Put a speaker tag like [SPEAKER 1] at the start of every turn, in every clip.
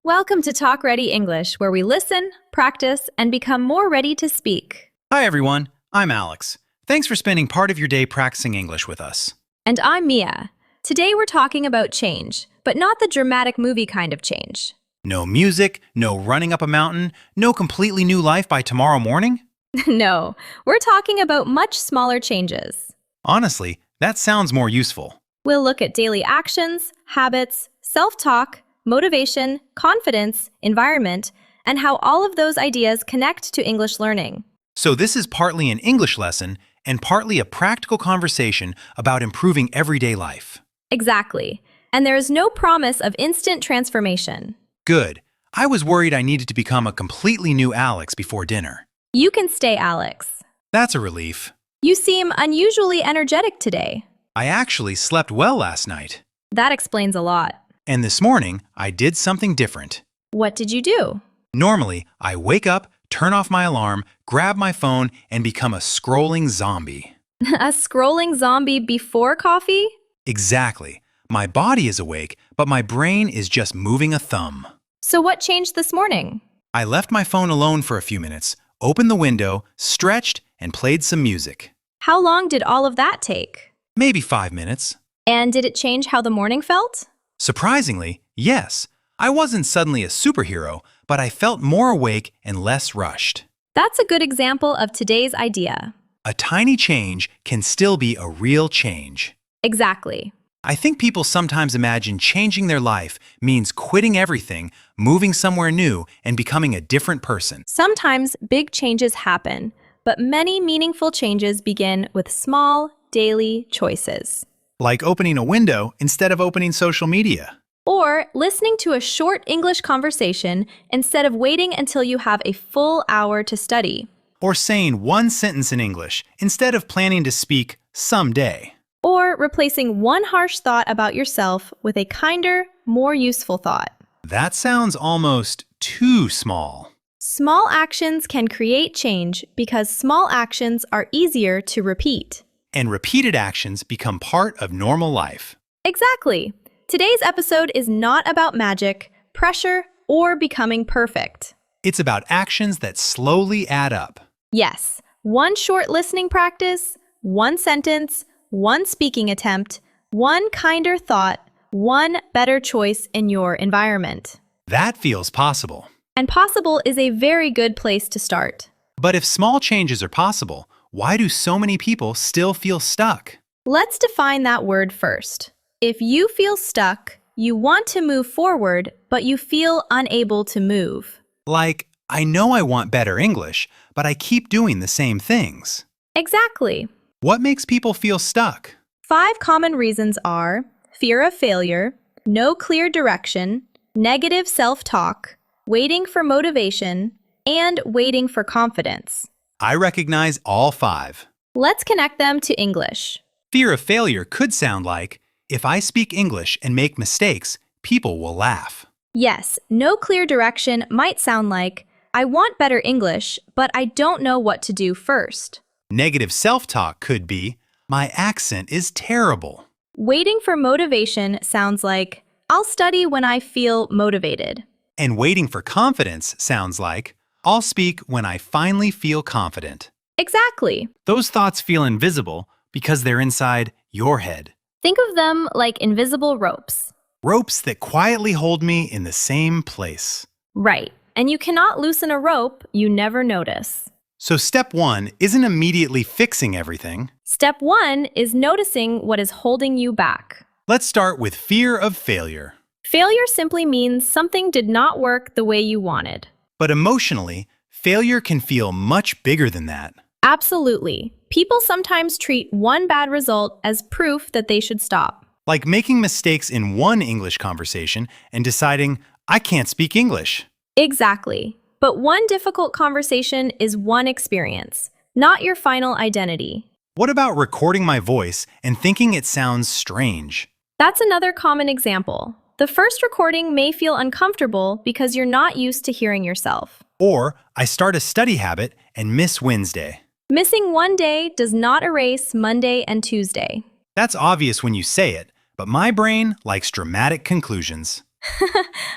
[SPEAKER 1] Welcome to TalkReady English, where we listen, practice, and become more ready to speak.
[SPEAKER 2] Hi everyone, I'm Alex. Thanks for spending part of your day practicing English with us.
[SPEAKER 1] And I'm Mia. Today we're talking about change, but not the dramatic movie kind of change.
[SPEAKER 2] No music, no running up a mountain, no completely new life by tomorrow morning?
[SPEAKER 1] No, we're talking about much smaller changes.
[SPEAKER 2] Honestly, that sounds more useful.
[SPEAKER 1] We'll look at daily actions, habits, self-talk, motivation, confidence, environment, and how all of those ideas connect to English learning.
[SPEAKER 2] So this is partly an English lesson and partly a practical conversation about improving everyday life.
[SPEAKER 1] Exactly. And there is no promise of instant transformation.
[SPEAKER 2] Good. I was worried I needed to become a completely new Alex before dinner.
[SPEAKER 1] You can stay, Alex.
[SPEAKER 2] That's a relief.
[SPEAKER 1] You seem unusually energetic today.
[SPEAKER 2] I actually slept well last night.
[SPEAKER 1] That explains a lot.
[SPEAKER 2] And this morning, I did something different.
[SPEAKER 1] What did you do?
[SPEAKER 2] Normally, I wake up, turn off my alarm, grab my phone, and become a scrolling zombie.
[SPEAKER 1] A scrolling zombie before coffee?
[SPEAKER 2] Exactly. My body is awake, but my brain is just moving a thumb.
[SPEAKER 1] So what changed this morning?
[SPEAKER 2] I left my phone alone for a few minutes, opened the window, stretched, and played some music.
[SPEAKER 1] How long did all of that take?
[SPEAKER 2] Maybe 5 minutes.
[SPEAKER 1] And did it change how the morning felt?
[SPEAKER 2] Surprisingly, yes. I wasn't suddenly a superhero, but I felt more awake and less rushed.
[SPEAKER 1] That's a good example of today's idea.
[SPEAKER 2] A tiny change can still be a real change.
[SPEAKER 1] Exactly.
[SPEAKER 2] I think people sometimes imagine changing their life means quitting everything, moving somewhere new, and becoming a different person.
[SPEAKER 1] Sometimes big changes happen, but many meaningful changes begin with small, daily choices.
[SPEAKER 2] Like opening a window instead of opening social media.
[SPEAKER 1] Or listening to a short English conversation instead of waiting until you have a full hour to study.
[SPEAKER 2] Or saying one sentence in English instead of planning to speak someday.
[SPEAKER 1] Or replacing one harsh thought about yourself with a kinder, more useful thought.
[SPEAKER 2] That sounds almost too small.
[SPEAKER 1] Small actions can create change because small actions are easier to repeat.
[SPEAKER 2] And repeated actions become part of normal life.
[SPEAKER 1] Exactly. Today's episode is not about magic, pressure, or becoming perfect.
[SPEAKER 2] It's about actions that slowly add up.
[SPEAKER 1] Yes, one short listening practice, one sentence, one speaking attempt, one kinder thought, one better choice in your environment.
[SPEAKER 2] That feels possible.
[SPEAKER 1] And possible is a very good place to start.
[SPEAKER 2] But if small changes are possible, why do so many people still feel stuck?
[SPEAKER 1] Let's define that word first. If you feel stuck, you want to move forward, but you feel unable to move.
[SPEAKER 2] Like, I know I want better English, but I keep doing the same things.
[SPEAKER 1] Exactly.
[SPEAKER 2] What makes people feel stuck?
[SPEAKER 1] 5 common reasons are fear of failure, no clear direction, negative self-talk, waiting for motivation, and waiting for confidence.
[SPEAKER 2] I recognize all 5.
[SPEAKER 1] Let's connect them to English.
[SPEAKER 2] Fear of failure could sound like, if I speak English and make mistakes, people will laugh.
[SPEAKER 1] Yes, no clear direction might sound like, I want better English, but I don't know what to do first.
[SPEAKER 2] Negative self-talk could be, my accent is terrible.
[SPEAKER 1] Waiting for motivation sounds like, I'll study when I feel motivated.
[SPEAKER 2] And waiting for confidence sounds like, I'll speak when I finally feel confident.
[SPEAKER 1] Exactly.
[SPEAKER 2] Those thoughts feel invisible because they're inside your head.
[SPEAKER 1] Think of them like invisible ropes.
[SPEAKER 2] Ropes that quietly hold me in the same place.
[SPEAKER 1] Right. And you cannot loosen a rope you never notice.
[SPEAKER 2] So step 1 isn't immediately fixing everything.
[SPEAKER 1] Step 1 is noticing what is holding you back.
[SPEAKER 2] Let's start with fear of failure.
[SPEAKER 1] Failure simply means something did not work the way you wanted.
[SPEAKER 2] But emotionally, failure can feel much bigger than that.
[SPEAKER 1] Absolutely. People sometimes treat one bad result as proof that they should stop.
[SPEAKER 2] Like making mistakes in one English conversation and deciding, I can't speak English.
[SPEAKER 1] Exactly. But one difficult conversation is one experience, not your final identity.
[SPEAKER 2] What about recording my voice and thinking it sounds strange?
[SPEAKER 1] That's another common example. The first recording may feel uncomfortable because you're not used to hearing yourself.
[SPEAKER 2] Or I start a study habit and miss Wednesday.
[SPEAKER 1] Missing one day does not erase Monday and Tuesday.
[SPEAKER 2] That's obvious when you say it, but my brain likes dramatic conclusions.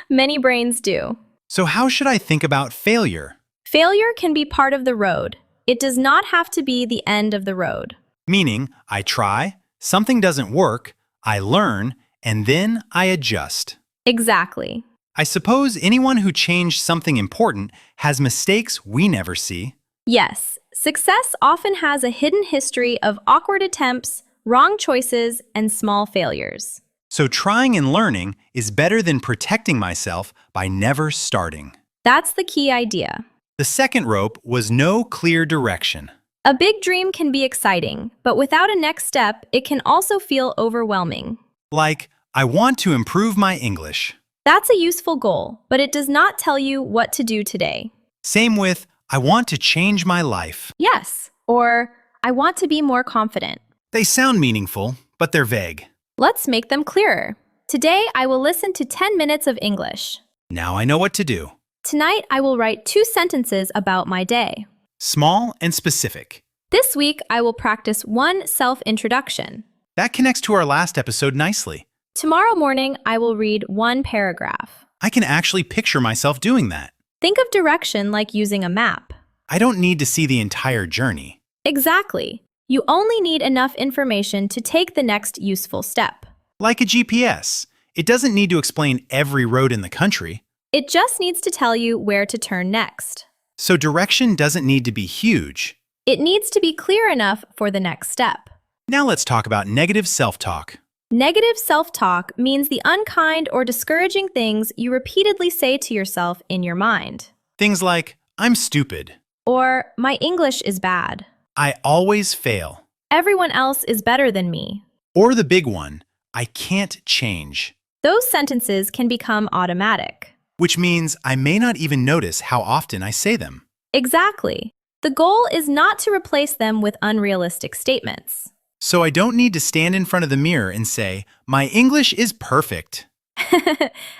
[SPEAKER 1] Many brains do.
[SPEAKER 2] So how should I think about failure?
[SPEAKER 1] Failure can be part of the road. It does not have to be the end of the road.
[SPEAKER 2] Meaning, I try, something doesn't work, I learn, and then I adjust.
[SPEAKER 1] Exactly.
[SPEAKER 2] I suppose anyone who changed something important has mistakes we never see.
[SPEAKER 1] Yes, success often has a hidden history of awkward attempts, wrong choices, and small failures.
[SPEAKER 2] So trying and learning is better than protecting myself by never starting.
[SPEAKER 1] That's the key idea.
[SPEAKER 2] The second rope was no clear direction.
[SPEAKER 1] A big dream can be exciting, but without a next step, it can also feel overwhelming.
[SPEAKER 2] Like, I want to improve my English.
[SPEAKER 1] That's a useful goal, but it does not tell you what to do today.
[SPEAKER 2] Same with, I want to change my life.
[SPEAKER 1] Yes, or I want to be more confident.
[SPEAKER 2] They sound meaningful, but they're vague.
[SPEAKER 1] Let's make them clearer. Today, I will listen to 10 minutes of English.
[SPEAKER 2] Now I know what to do.
[SPEAKER 1] Tonight, I will write 2 sentences about my day.
[SPEAKER 2] Small and specific.
[SPEAKER 1] This week, I will practice 1 self-introduction.
[SPEAKER 2] That connects to our last episode nicely.
[SPEAKER 1] Tomorrow morning, I will read 1 paragraph.
[SPEAKER 2] I can actually picture myself doing that.
[SPEAKER 1] Think of direction like using a map.
[SPEAKER 2] I don't need to see the entire journey.
[SPEAKER 1] Exactly. You only need enough information to take the next useful step.
[SPEAKER 2] Like a GPS, it doesn't need to explain every road in the country.
[SPEAKER 1] It just needs to tell you where to turn next.
[SPEAKER 2] So direction doesn't need to be huge.
[SPEAKER 1] It needs to be clear enough for the next step.
[SPEAKER 2] Now let's talk about negative self-talk.
[SPEAKER 1] Negative self-talk means the unkind or discouraging things you repeatedly say to yourself in your mind.
[SPEAKER 2] Things like, I'm stupid.
[SPEAKER 1] Or, my English is bad.
[SPEAKER 2] I always fail.
[SPEAKER 1] Everyone else is better than me.
[SPEAKER 2] Or the big one, I can't change.
[SPEAKER 1] Those sentences can become automatic.
[SPEAKER 2] Which means I may not even notice how often I say them.
[SPEAKER 1] Exactly. The goal is not to replace them with unrealistic statements.
[SPEAKER 2] So I don't need to stand in front of the mirror and say, my English is perfect.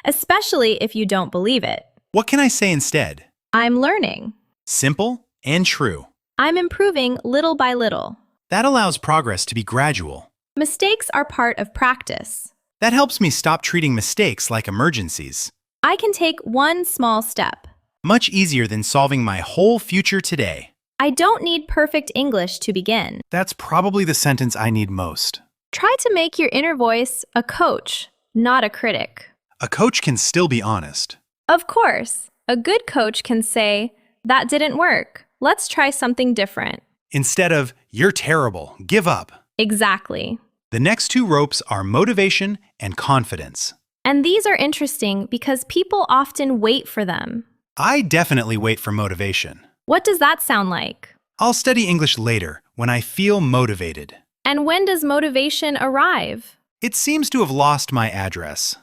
[SPEAKER 1] Especially if you don't believe it.
[SPEAKER 2] What can I say instead?
[SPEAKER 1] I'm learning.
[SPEAKER 2] Simple and true.
[SPEAKER 1] I'm improving little by little.
[SPEAKER 2] That allows progress to be gradual.
[SPEAKER 1] Mistakes are part of practice.
[SPEAKER 2] That helps me stop treating mistakes like emergencies.
[SPEAKER 1] I can take 1 small step.
[SPEAKER 2] Much easier than solving my whole future today.
[SPEAKER 1] I don't need perfect English to begin.
[SPEAKER 2] That's probably the sentence I need most.
[SPEAKER 1] Try to make your inner voice a coach, not a critic.
[SPEAKER 2] A coach can still be honest.
[SPEAKER 1] Of course, a good coach can say, that didn't work. Let's try something different.
[SPEAKER 2] Instead of, you're terrible, give up.
[SPEAKER 1] Exactly.
[SPEAKER 2] The next 2 ropes are motivation and confidence.
[SPEAKER 1] And these are interesting because people often wait for them.
[SPEAKER 2] I definitely wait for motivation.
[SPEAKER 1] What does that sound like?
[SPEAKER 2] I'll study English later when I feel motivated.
[SPEAKER 1] And when does motivation arrive?
[SPEAKER 2] It seems to have lost my address.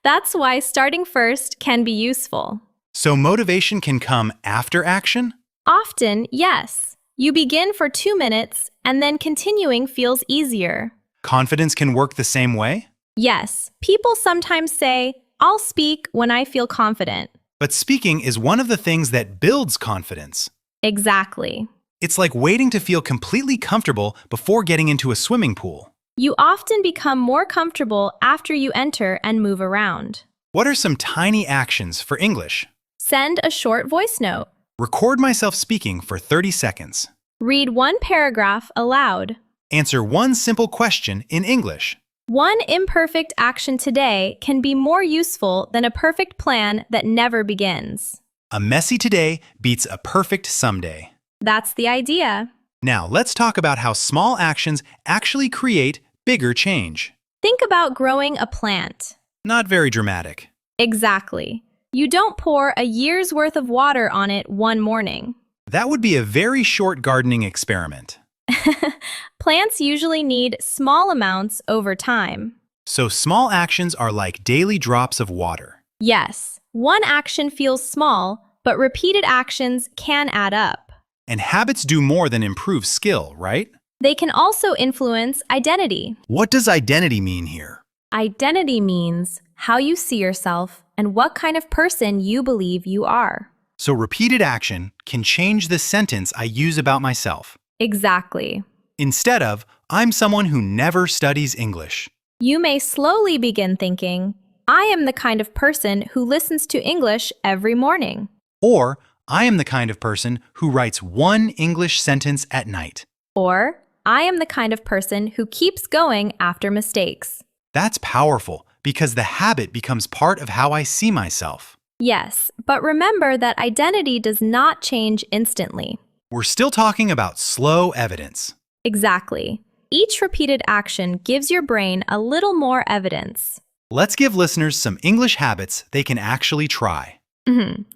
[SPEAKER 1] That's why starting first can be useful.
[SPEAKER 2] So motivation can come after action?
[SPEAKER 1] Often, yes. You begin for 2 minutes and then continuing feels easier.
[SPEAKER 2] Confidence can work the same way?
[SPEAKER 1] Yes, people sometimes say, I'll speak when I feel confident.
[SPEAKER 2] But speaking is one of the things that builds confidence.
[SPEAKER 1] Exactly.
[SPEAKER 2] It's like waiting to feel completely comfortable before getting into a swimming pool.
[SPEAKER 1] You often become more comfortable after you enter and move around.
[SPEAKER 2] What are some tiny actions for English?
[SPEAKER 1] Send a short voice note.
[SPEAKER 2] Record myself speaking for 30 seconds.
[SPEAKER 1] Read 1 paragraph aloud.
[SPEAKER 2] Answer 1 simple question in English.
[SPEAKER 1] 1 imperfect action today can be more useful than a perfect plan that never begins.
[SPEAKER 2] A messy today beats a perfect someday.
[SPEAKER 1] That's the idea.
[SPEAKER 2] Now, let's talk about how small actions actually create bigger change.
[SPEAKER 1] Think about growing a plant.
[SPEAKER 2] Not very dramatic.
[SPEAKER 1] Exactly. You don't pour a year's worth of water on it one morning.
[SPEAKER 2] That would be a very short gardening experiment.
[SPEAKER 1] Plants usually need small amounts over time.
[SPEAKER 2] So small actions are like daily drops of water.
[SPEAKER 1] Yes, 1 action feels small, but repeated actions can add up.
[SPEAKER 2] And habits do more than improve skill, right?
[SPEAKER 1] They can also influence identity.
[SPEAKER 2] What does identity mean here?
[SPEAKER 1] Identity means how you see yourself and what kind of person you believe you are.
[SPEAKER 2] So repeated action can change the sentence I use about myself.
[SPEAKER 1] Exactly.
[SPEAKER 2] Instead of, I'm someone who never studies English.
[SPEAKER 1] You may slowly begin thinking, I am the kind of person who listens to English every morning.
[SPEAKER 2] Or, I am the kind of person who writes one English sentence at night.
[SPEAKER 1] Or, I am the kind of person who keeps going after mistakes.
[SPEAKER 2] That's powerful because the habit becomes part of how I see myself.
[SPEAKER 1] Yes, but remember that identity does not change instantly.
[SPEAKER 2] We're still talking about slow evidence.
[SPEAKER 1] Exactly. Each repeated action gives your brain a little more evidence.
[SPEAKER 2] Let's give listeners some English habits they can actually try.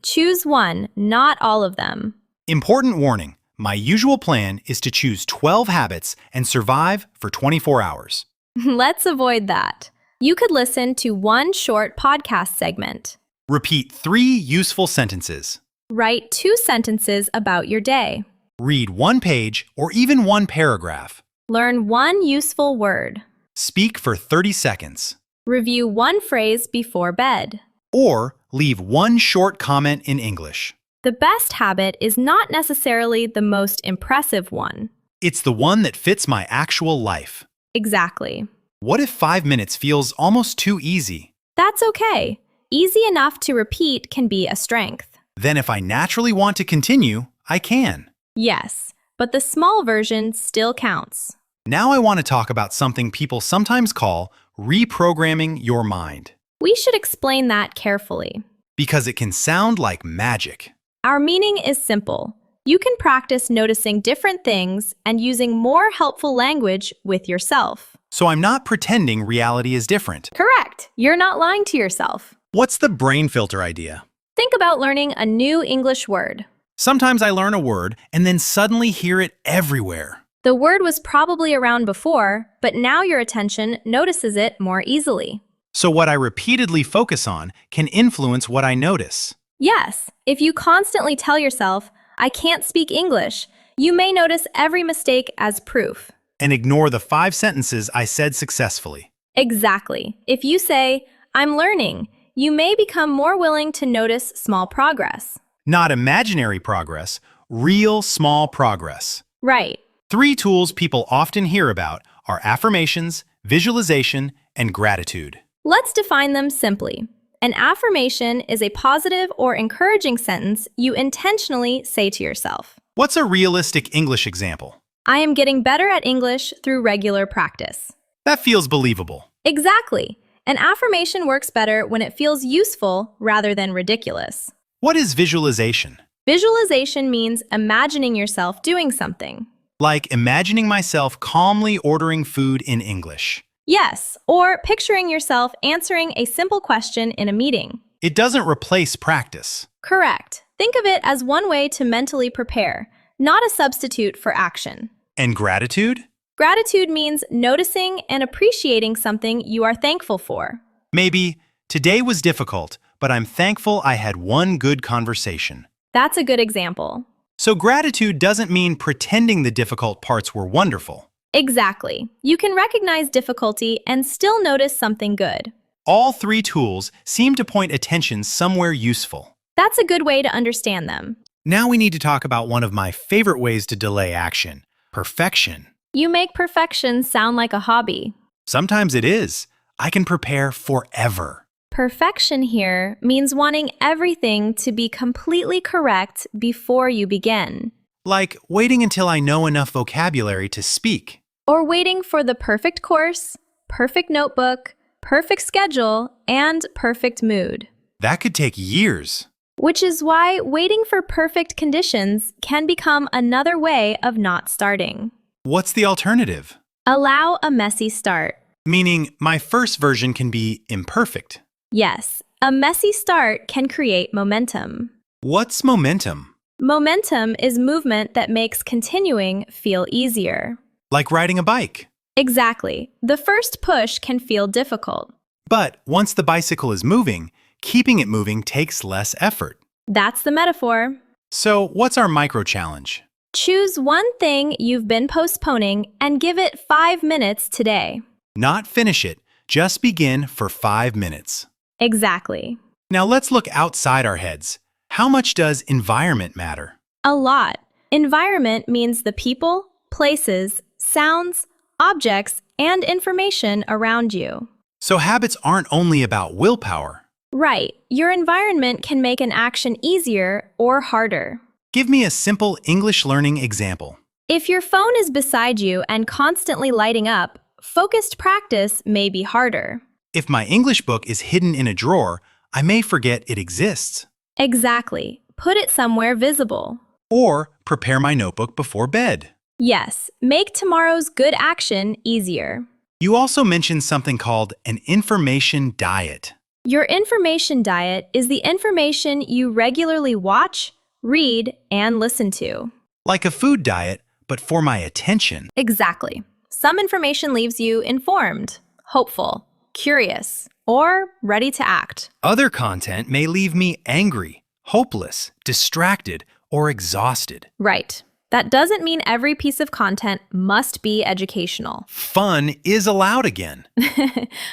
[SPEAKER 1] Choose one, not all of them.
[SPEAKER 2] Important warning, my usual plan is to choose 12 habits and survive for 24 hours.
[SPEAKER 1] Let's avoid that. You could listen to one short podcast segment.
[SPEAKER 2] Repeat 3 useful sentences.
[SPEAKER 1] Write 2 sentences about your day.
[SPEAKER 2] Read 1 page or even 1 paragraph.
[SPEAKER 1] Learn 1 useful word.
[SPEAKER 2] Speak for 30 seconds.
[SPEAKER 1] Review 1 phrase before bed.
[SPEAKER 2] Or leave 1 short comment in English.
[SPEAKER 1] The best habit is not necessarily the most impressive one.
[SPEAKER 2] It's the one that fits my actual life.
[SPEAKER 1] Exactly.
[SPEAKER 2] What if 5 minutes feels almost too easy?
[SPEAKER 1] That's okay. Easy enough to repeat can be a strength.
[SPEAKER 2] Then if I naturally want to continue, I can.
[SPEAKER 1] Yes, but the small version still counts.
[SPEAKER 2] Now I want to talk about something people sometimes call reprogramming your mind.
[SPEAKER 1] We should explain that carefully.
[SPEAKER 2] Because it can sound like magic.
[SPEAKER 1] Our meaning is simple. You can practice noticing different things and using more helpful language with yourself.
[SPEAKER 2] So I'm not pretending reality is different.
[SPEAKER 1] Correct. You're not lying to yourself.
[SPEAKER 2] What's the brain filter idea?
[SPEAKER 1] Think about learning a new English word.
[SPEAKER 2] Sometimes I learn a word and then suddenly hear it everywhere.
[SPEAKER 1] The word was probably around before, but now your attention notices it more easily.
[SPEAKER 2] So what I repeatedly focus on can influence what I notice.
[SPEAKER 1] Yes, if you constantly tell yourself, I can't speak English, you may notice every mistake as proof.
[SPEAKER 2] And ignore the 5 sentences I said successfully.
[SPEAKER 1] Exactly. If you say, I'm learning, you may become more willing to notice small progress.
[SPEAKER 2] Not imaginary progress, real small progress.
[SPEAKER 1] Right.
[SPEAKER 2] 3 tools people often hear about are affirmations, visualization, and gratitude.
[SPEAKER 1] Let's define them simply. An affirmation is a positive or encouraging sentence you intentionally say to yourself.
[SPEAKER 2] What's a realistic English example?
[SPEAKER 1] I am getting better at English through regular practice.
[SPEAKER 2] That feels believable.
[SPEAKER 1] Exactly. An affirmation works better when it feels useful rather than ridiculous.
[SPEAKER 2] What is visualization?
[SPEAKER 1] Visualization means imagining yourself doing something.
[SPEAKER 2] Like imagining myself calmly ordering food in English.
[SPEAKER 1] Yes, or picturing yourself answering a simple question in a meeting.
[SPEAKER 2] It doesn't replace practice.
[SPEAKER 1] Correct. Think of it as one way to mentally prepare, not a substitute for action.
[SPEAKER 2] And gratitude?
[SPEAKER 1] Gratitude means noticing and appreciating something you are thankful for.
[SPEAKER 2] Maybe, today was difficult, but I'm thankful I had one good conversation.
[SPEAKER 1] That's a good example.
[SPEAKER 2] So gratitude doesn't mean pretending the difficult parts were wonderful.
[SPEAKER 1] Exactly. You can recognize difficulty and still notice something good.
[SPEAKER 2] All 3 tools seem to point attention somewhere useful.
[SPEAKER 1] That's a good way to understand them.
[SPEAKER 2] Now we need to talk about one of my favorite ways to delay action, perfection.
[SPEAKER 1] You make perfection sound like a hobby.
[SPEAKER 2] Sometimes it is. I can prepare forever.
[SPEAKER 1] Perfection here means wanting everything to be completely correct before you begin.
[SPEAKER 2] Like waiting until I know enough vocabulary to speak.
[SPEAKER 1] Or waiting for the perfect course, perfect notebook, perfect schedule, and perfect mood.
[SPEAKER 2] That could take years.
[SPEAKER 1] Which is why waiting for perfect conditions can become another way of not starting.
[SPEAKER 2] What's the alternative?
[SPEAKER 1] Allow a messy start.
[SPEAKER 2] Meaning my first version can be imperfect.
[SPEAKER 1] Yes, a messy start can create momentum.
[SPEAKER 2] What's momentum?
[SPEAKER 1] Momentum is movement that makes continuing feel easier.
[SPEAKER 2] Like riding a bike.
[SPEAKER 1] Exactly. The first push can feel difficult.
[SPEAKER 2] But once the bicycle is moving, keeping it moving takes less effort.
[SPEAKER 1] That's the metaphor.
[SPEAKER 2] So what's our micro challenge?
[SPEAKER 1] Choose one thing you've been postponing and give it 5 minutes today.
[SPEAKER 2] Not finish it, just begin for 5 minutes.
[SPEAKER 1] Exactly.
[SPEAKER 2] Now let's look outside our heads. How much does environment matter?
[SPEAKER 1] A lot. Environment means the people, places, sounds, objects, and information around you.
[SPEAKER 2] So habits aren't only about willpower.
[SPEAKER 1] Right, your environment can make an action easier or harder.
[SPEAKER 2] Give me a simple English learning example.
[SPEAKER 1] If your phone is beside you and constantly lighting up, focused practice may be harder.
[SPEAKER 2] If my English book is hidden in a drawer, I may forget it exists.
[SPEAKER 1] Exactly. Put it somewhere visible.
[SPEAKER 2] Or prepare my notebook before bed.
[SPEAKER 1] Yes, make tomorrow's good action easier.
[SPEAKER 2] You also mentioned something called an information diet.
[SPEAKER 1] Your information diet is the information you regularly watch, read, and listen to.
[SPEAKER 2] Like a food diet, but for my attention.
[SPEAKER 1] Exactly. Some information leaves you informed, hopeful, curious, or ready to act.
[SPEAKER 2] Other content may leave me angry, hopeless, distracted, or exhausted.
[SPEAKER 1] Right. That doesn't mean every piece of content must be educational.
[SPEAKER 2] Fun is allowed again.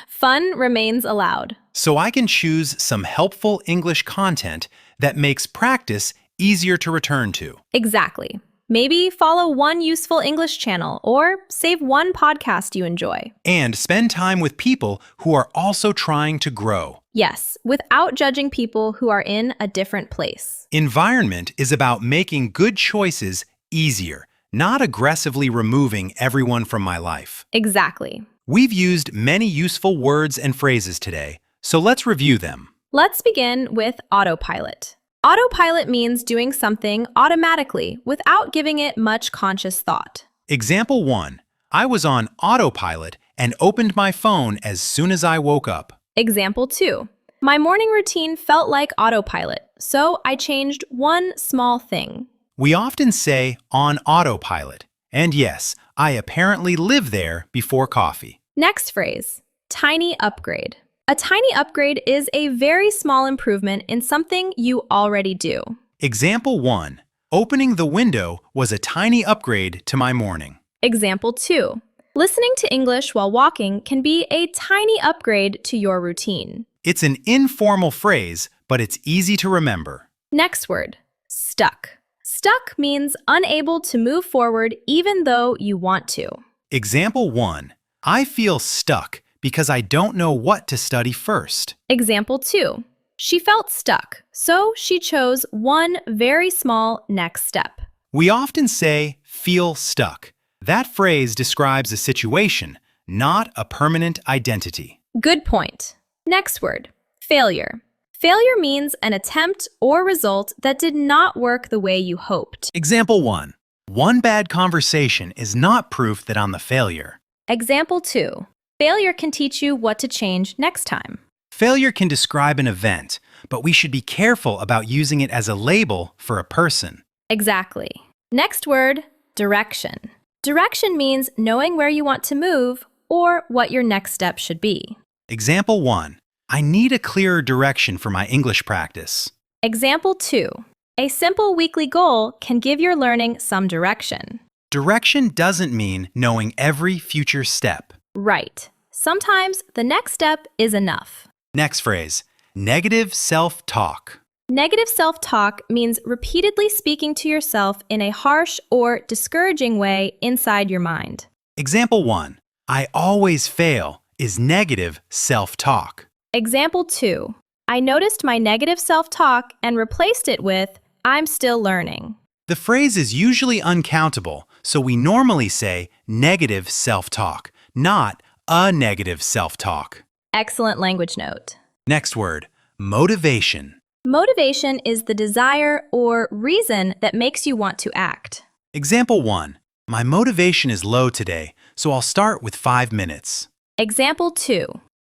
[SPEAKER 1] Fun remains allowed.
[SPEAKER 2] So I can choose some helpful English content that makes practice easier to return to.
[SPEAKER 1] Exactly. Maybe follow one useful English channel or save one podcast you enjoy.
[SPEAKER 2] And spend time with people who are also trying to grow.
[SPEAKER 1] Yes, without judging people who are in a different place.
[SPEAKER 2] Environment is about making good choices easier, not aggressively removing everyone from my life.
[SPEAKER 1] Exactly.
[SPEAKER 2] We've used many useful words and phrases today, so let's review them.
[SPEAKER 1] Let's begin with autopilot. Autopilot means doing something automatically without giving it much conscious thought.
[SPEAKER 2] Example 1. I was on autopilot and opened my phone as soon as I woke up.
[SPEAKER 1] Example 2. My morning routine felt like autopilot, so I changed one small thing.
[SPEAKER 2] We often say on autopilot, and yes, I apparently live there before coffee.
[SPEAKER 1] Next phrase, tiny upgrade. A tiny upgrade is a very small improvement in something you already do.
[SPEAKER 2] Example 1. Opening the window was a tiny upgrade to my morning.
[SPEAKER 1] Example 2. Listening to English while walking can be a tiny upgrade to your routine.
[SPEAKER 2] It's an informal phrase, but it's easy to remember.
[SPEAKER 1] Next word, stuck. Stuck means unable to move forward even though you want to.
[SPEAKER 2] Example 1. I feel stuck because I don't know what to study first.
[SPEAKER 1] Example 2. She felt stuck, so she chose one very small next step.
[SPEAKER 2] We often say feel stuck. That phrase describes a situation, not a permanent identity.
[SPEAKER 1] Good point. Next word, failure. Failure means an attempt or result that did not work the way you hoped.
[SPEAKER 2] Example 1. One bad conversation is not proof that I'm a failure.
[SPEAKER 1] Example 2. Failure can teach you what to change next time.
[SPEAKER 2] Failure can describe an event, but we should be careful about using it as a label for a person.
[SPEAKER 1] Exactly. Next word, direction. Direction means knowing where you want to move or what your next step should be.
[SPEAKER 2] Example 1. I need a clearer direction for my English practice.
[SPEAKER 1] Example 2. A simple weekly goal can give your learning some direction.
[SPEAKER 2] Direction doesn't mean knowing every future step.
[SPEAKER 1] Right. Sometimes the next step is enough.
[SPEAKER 2] Next phrase, negative self-talk.
[SPEAKER 1] Negative self-talk means repeatedly speaking to yourself in a harsh or discouraging way inside your mind.
[SPEAKER 2] Example 1. I always fail is negative self-talk.
[SPEAKER 1] Example 2. I noticed my negative self-talk and replaced it with, I'm still learning.
[SPEAKER 2] The phrase is usually uncountable, so we normally say negative self-talk, not a negative self-talk.
[SPEAKER 1] Excellent language note.
[SPEAKER 2] Next word, motivation.
[SPEAKER 1] Motivation is the desire or reason that makes you want to act.
[SPEAKER 2] Example 1. My motivation is low today, so I'll start with 5 minutes.
[SPEAKER 1] Example 2.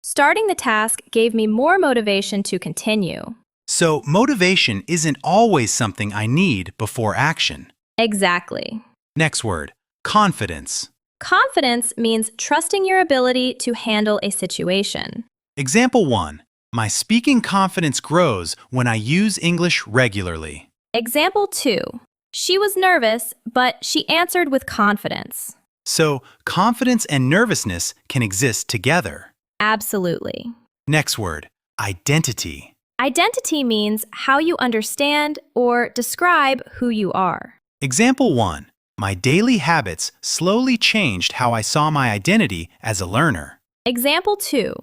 [SPEAKER 1] Starting the task gave me more motivation to continue.
[SPEAKER 2] So motivation isn't always something I need before action.
[SPEAKER 1] Exactly.
[SPEAKER 2] Next word, confidence.
[SPEAKER 1] Confidence means trusting your ability to handle a situation.
[SPEAKER 2] Example 1. My speaking confidence grows when I use English regularly.
[SPEAKER 1] Example 2. She was nervous, but she answered with confidence.
[SPEAKER 2] So confidence and nervousness can exist together.
[SPEAKER 1] Absolutely.
[SPEAKER 2] Next word, identity.
[SPEAKER 1] Identity means how you understand or describe who you are.
[SPEAKER 2] Example 1. My daily habits slowly changed how I saw my identity as a learner.
[SPEAKER 1] Example 2.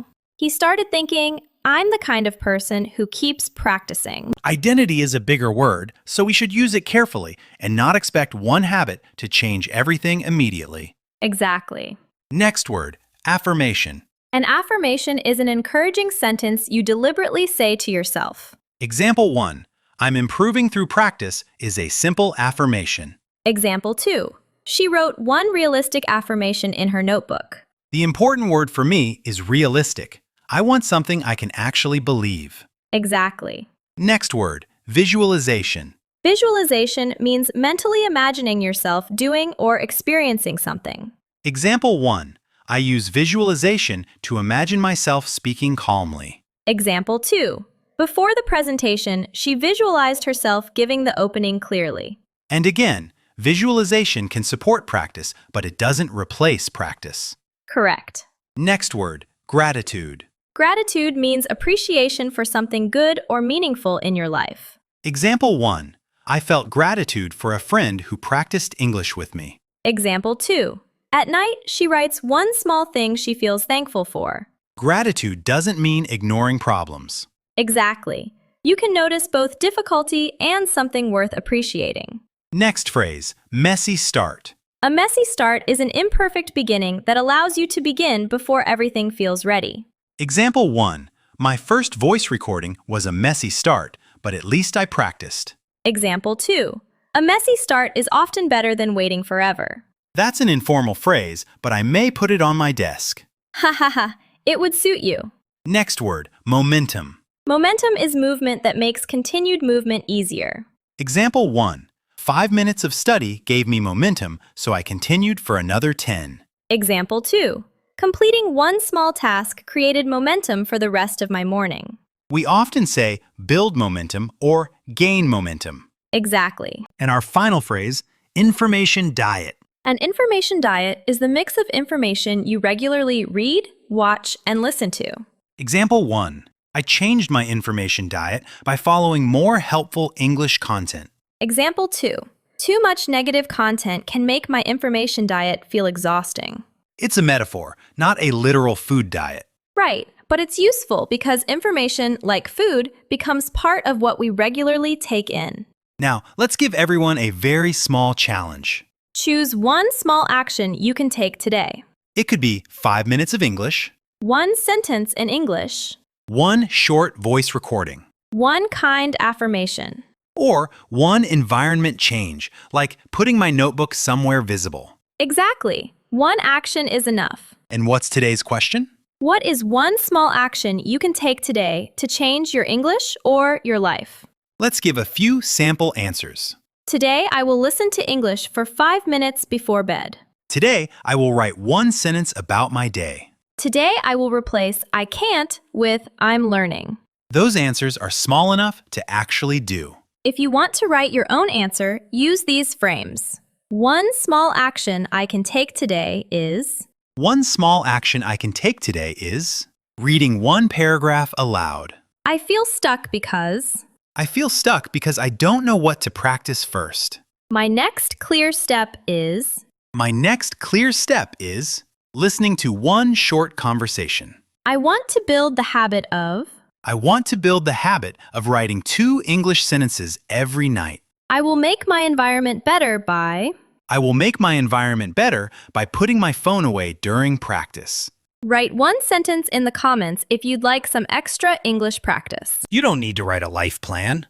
[SPEAKER 1] He started thinking, I'm the kind of person who keeps practicing.
[SPEAKER 2] Identity is a bigger word, so we should use it carefully and not expect one habit to change everything immediately.
[SPEAKER 1] Exactly.
[SPEAKER 2] Next word, affirmation.
[SPEAKER 1] An affirmation is an encouraging sentence you deliberately say to yourself.
[SPEAKER 2] Example 1. I'm improving through practice is a simple affirmation.
[SPEAKER 1] Example 2. She wrote one realistic affirmation in her notebook.
[SPEAKER 2] The important word for me is realistic. I want something I can actually believe.
[SPEAKER 1] Exactly.
[SPEAKER 2] Next word, visualization.
[SPEAKER 1] Visualization means mentally imagining yourself doing or experiencing something.
[SPEAKER 2] Example 1. I use visualization to imagine myself speaking calmly.
[SPEAKER 1] Example 2. Before the presentation, she visualized herself giving the opening clearly.
[SPEAKER 2] And again, visualization can support practice, but it doesn't replace practice.
[SPEAKER 1] Correct.
[SPEAKER 2] Next word, gratitude.
[SPEAKER 1] Gratitude means appreciation for something good or meaningful in your life.
[SPEAKER 2] Example 1. I felt gratitude for a friend who practiced English with me.
[SPEAKER 1] Example 2. At night, she writes one small thing she feels thankful for.
[SPEAKER 2] Gratitude doesn't mean ignoring problems.
[SPEAKER 1] Exactly. You can notice both difficulty and something worth appreciating.
[SPEAKER 2] Next phrase, messy start.
[SPEAKER 1] A messy start is an imperfect beginning that allows you to begin before everything feels ready.
[SPEAKER 2] Example 1. My first voice recording was a messy start, but at least I practiced.
[SPEAKER 1] Example 2. A messy start is often better than waiting forever.
[SPEAKER 2] That's an informal phrase, but I may put it on my desk.
[SPEAKER 1] Ha ha ha, it would suit you.
[SPEAKER 2] Next word, momentum.
[SPEAKER 1] Momentum is movement that makes continued movement easier.
[SPEAKER 2] Example 1. 5 minutes of study gave me momentum, so I continued for another 10.
[SPEAKER 1] Example 2. Completing one small task created momentum for the rest of my morning.
[SPEAKER 2] We often say build momentum or gain momentum.
[SPEAKER 1] Exactly.
[SPEAKER 2] And our final phrase, information diet.
[SPEAKER 1] An information diet is the mix of information you regularly read, watch, and listen to.
[SPEAKER 2] Example 1. I changed my information diet by following more helpful English content.
[SPEAKER 1] Example 2. Too much negative content can make my information diet feel exhausting.
[SPEAKER 2] It's a metaphor, not a literal food diet.
[SPEAKER 1] Right, but it's useful because information, like food, becomes part of what we regularly take in.
[SPEAKER 2] Now, let's give everyone a very small challenge.
[SPEAKER 1] Choose one small action you can take today.
[SPEAKER 2] It could be 5 minutes of English,
[SPEAKER 1] One sentence in English.
[SPEAKER 2] one short voice recording,
[SPEAKER 1] One kind affirmation.
[SPEAKER 2] or one environment change, like putting my notebook somewhere visible.
[SPEAKER 1] Exactly. One action is enough.
[SPEAKER 2] And what's today's question?
[SPEAKER 1] What is one small action you can take today to change your English or your life?
[SPEAKER 2] Let's give a few sample answers.
[SPEAKER 1] Today, I will listen to English for 5 minutes before bed.
[SPEAKER 2] Today, I will write one sentence about my day.
[SPEAKER 1] Today, I will replace I can't with I'm learning.
[SPEAKER 2] Those answers are small enough to actually do.
[SPEAKER 1] If you want to write your own answer, use these frames. One small action I can take today is...
[SPEAKER 2] One small action I can take today is reading one paragraph aloud.
[SPEAKER 1] I feel stuck because...
[SPEAKER 2] I feel stuck because I don't know what to practice first.
[SPEAKER 1] My next clear step is...
[SPEAKER 2] My next clear step is listening to one short conversation.
[SPEAKER 1] I want to build the habit of...
[SPEAKER 2] I want to build the habit of writing 2 English sentences every night.
[SPEAKER 1] I will make my environment better by...
[SPEAKER 2] I will make my environment better by putting my phone away during practice.
[SPEAKER 1] Write one sentence in the comments if you'd like some extra English practice.
[SPEAKER 2] You don't need to write a life plan.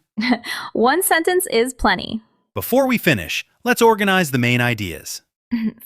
[SPEAKER 1] One sentence is plenty.
[SPEAKER 2] Before we finish, let's organize the main ideas.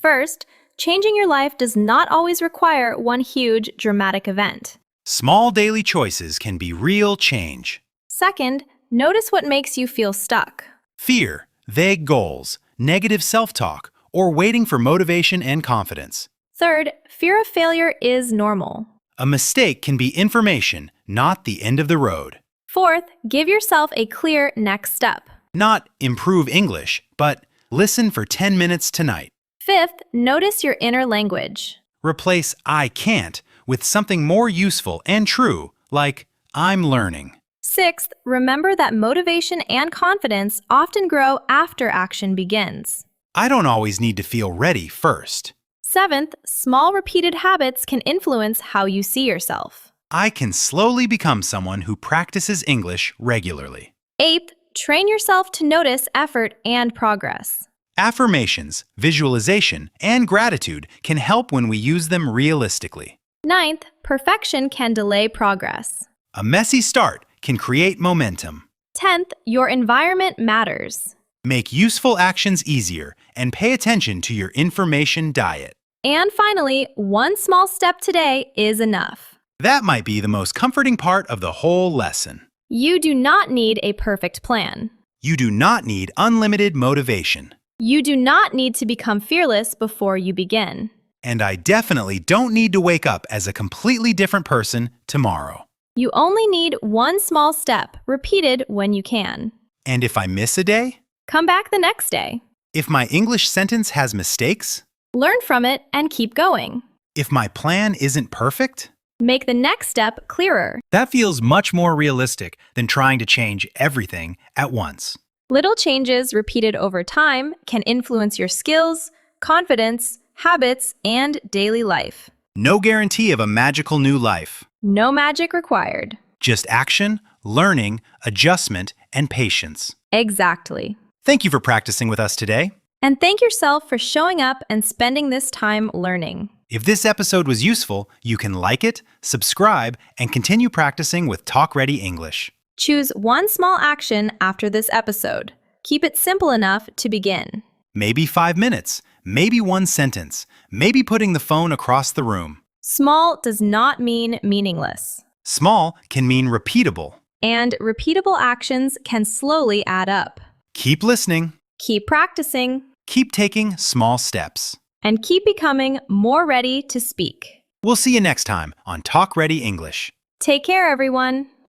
[SPEAKER 1] First, changing your life does not always require one huge, dramatic event.
[SPEAKER 2] Small daily choices can be real change.
[SPEAKER 1] Second, notice what makes you feel stuck.
[SPEAKER 2] Fear, vague goals, negative self-talk, or waiting for motivation and confidence.
[SPEAKER 1] Third, fear of failure is normal.
[SPEAKER 2] A mistake can be information, not the end of the road.
[SPEAKER 1] Fourth, give yourself a clear next step.
[SPEAKER 2] Not improve English, but listen for 10 minutes tonight.
[SPEAKER 1] Fifth, notice your inner language.
[SPEAKER 2] Replace I can't with something more useful and true, like I'm learning.
[SPEAKER 1] Sixth, remember that motivation and confidence often grow after action begins.
[SPEAKER 2] I don't always need to feel ready first.
[SPEAKER 1] Seventh, small repeated habits can influence how you see yourself.
[SPEAKER 2] I can slowly become someone who practices English regularly.
[SPEAKER 1] 8th, train yourself to notice effort and progress.
[SPEAKER 2] Affirmations, visualization, and gratitude can help when we use them realistically.
[SPEAKER 1] 9th, perfection can delay progress.
[SPEAKER 2] A messy start can create momentum.
[SPEAKER 1] 10th, your environment matters.
[SPEAKER 2] Make useful actions easier and pay attention to your information diet.
[SPEAKER 1] And finally, one small step today is enough.
[SPEAKER 2] That might be the most comforting part of the whole lesson.
[SPEAKER 1] You do not need a perfect plan.
[SPEAKER 2] You do not need unlimited motivation.
[SPEAKER 1] You do not need to become fearless before you begin.
[SPEAKER 2] And I definitely don't need to wake up as a completely different person tomorrow.
[SPEAKER 1] You only need one small step, repeated when you can.
[SPEAKER 2] And if I miss a day?
[SPEAKER 1] Come back the next day.
[SPEAKER 2] If my English sentence has mistakes?
[SPEAKER 1] Learn from it and keep going.
[SPEAKER 2] If my plan isn't perfect?
[SPEAKER 1] Make the next step clearer.
[SPEAKER 2] That feels much more realistic than trying to change everything at once.
[SPEAKER 1] Little changes repeated over time can influence your skills, confidence, habits, and daily life.
[SPEAKER 2] No guarantee of a magical new life.
[SPEAKER 1] No magic required.
[SPEAKER 2] Just action, learning, adjustment, and patience.
[SPEAKER 1] Exactly.
[SPEAKER 2] Thank you for practicing with us today.
[SPEAKER 1] And thank yourself for showing up and spending this time learning.
[SPEAKER 2] If this episode was useful, you can like it, subscribe, and continue practicing with TalkReady English.
[SPEAKER 1] Choose one small action after this episode. Keep it simple enough to begin.
[SPEAKER 2] Maybe 5 minutes, maybe one sentence, maybe putting the phone across the room.
[SPEAKER 1] Small does not mean meaningless.
[SPEAKER 2] Small can mean repeatable.
[SPEAKER 1] And repeatable actions can slowly add up.
[SPEAKER 2] Keep listening.
[SPEAKER 1] Keep practicing.
[SPEAKER 2] Keep taking small steps.
[SPEAKER 1] And keep becoming more ready to speak.
[SPEAKER 2] We'll see you next time on TalkReady English.
[SPEAKER 1] Take care, everyone.